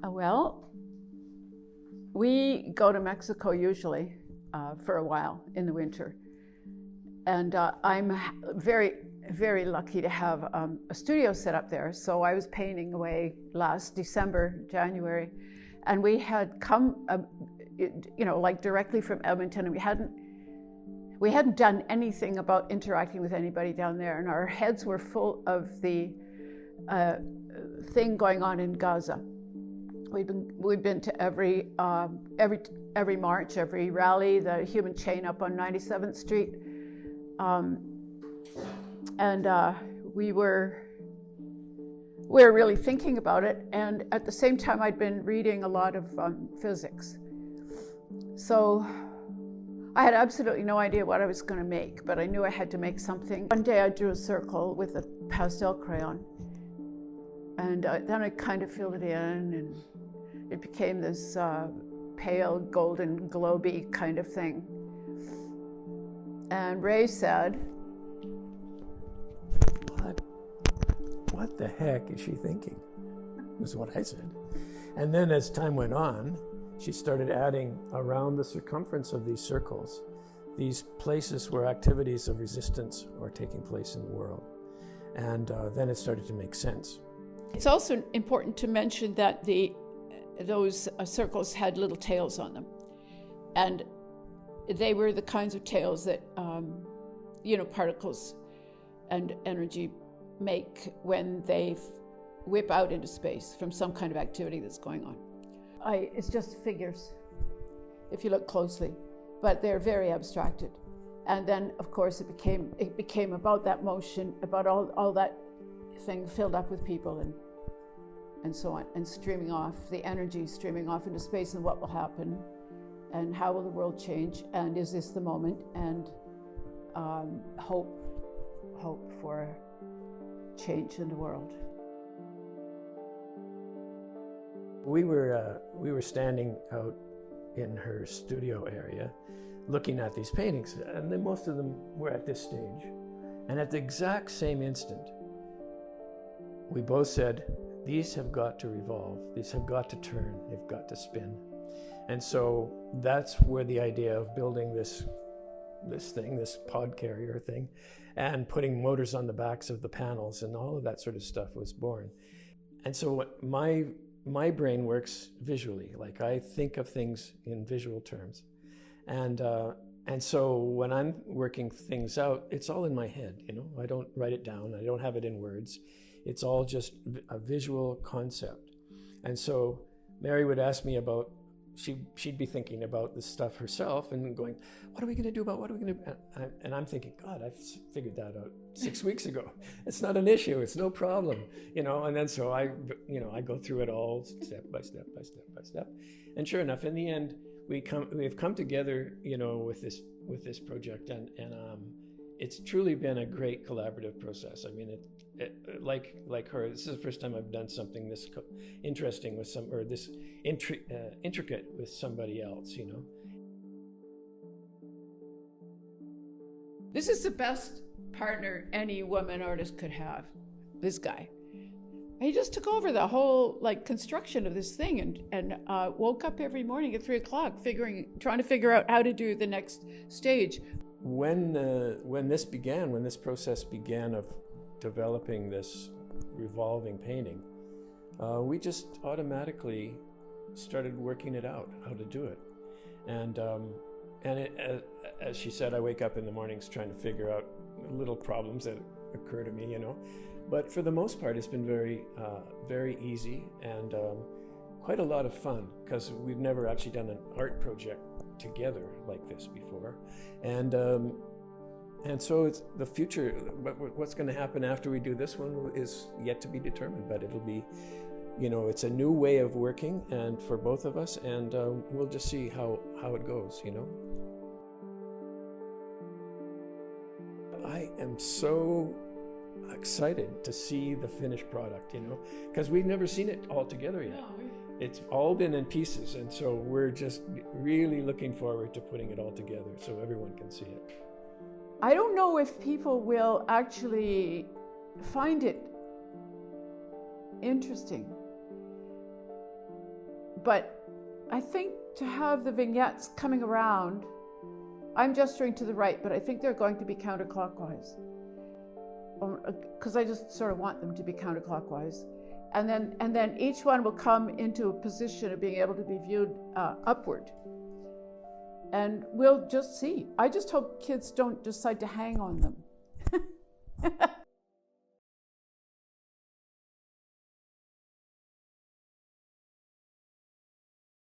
Well, we go to Mexico usually for a while in the winter. And I'm very, very lucky to have a studio set up there. So I was painting away last December, January, and we had come, like directly from Edmonton, and we hadn't done anything about interacting with anybody down there, and our heads were full of the thing going on in Gaza. We'd been to every march, every rally, the human chain up on 97th Street. We were really thinking about it, and at the same time I'd been reading a lot of physics. So I had absolutely no idea what I was going to make, but I knew I had to make something. One day I drew a circle with a pastel crayon, and then I kind of filled it in, and it became this pale golden globy kind of thing. And Ray said, What the heck is she thinking? Was what I said. And then as time went on, she started adding around the circumference of these circles, these places where activities of resistance are taking place in the world. And then it started to make sense. It's also important to mention that those circles had little tails on them. And they were the kinds of tails that, particles and energy make when they whip out into space from some kind of activity that's going on. It's just figures, if you look closely, but they're very abstracted. And then, of course, it became about that motion, about all that thing filled up with people and so on, and streaming off, the energy streaming off into space, and what will happen, and how will the world change, and is this the moment, and hope for change in the world. We were standing out in her studio area looking at these paintings, and then most of them were at this stage. And at the exact same instant, we both said, these have got to revolve, these have got to turn, they've got to spin. And so that's where the idea of building this pod carrier thing, and putting motors on the backs of the panels and all of that sort of stuff was born. And so what my brain works visually, like I think of things in visual terms. And so when I'm working things out, it's all in my head, I don't write it down, I don't have it in words. It's all just a visual concept. And so Mary would ask me about, she'd be thinking about this stuff herself and going, what are we going to do about, what are we going to do? And I'm thinking, God, I've figured that out 6 weeks ago. It's not an issue, it's no problem, and then so I go through it all step by step by step by step. And sure enough, in the end, we've come together, with this project, and it's truly been a great collaborative process. I mean, like her, this is the first time I've done something this interesting with this intricate with somebody else, This is the best partner any woman artist could have, this guy. He just took over the whole construction of this thing and woke up every morning at 3:00 trying to figure out how to do the next stage. When this process began of developing this revolving painting, we just automatically started working it out, how to do it. And as she said, I wake up in the mornings trying to figure out little problems that occur to me, But for the most part, it's been very, very easy and quite a lot of fun, because we've never actually done an art project together like this before. And so it's the future, what's going to happen after we do this one is yet to be determined, but it'll be, it's a new way of working and for both of us, and we'll just see how it goes, I am so excited to see the finished product, because we've never seen it all together yet. No, It's all been in pieces, and so we're just really looking forward to putting it all together so everyone can see it. I don't know if people will actually find it interesting. But I think to have the vignettes coming around, I'm gesturing to the right, but I think they're going to be counterclockwise, because I just sort of want them to be counterclockwise. And then each one will come into a position of being able to be viewed upward. And we'll just see. I just hope kids don't decide to hang on them.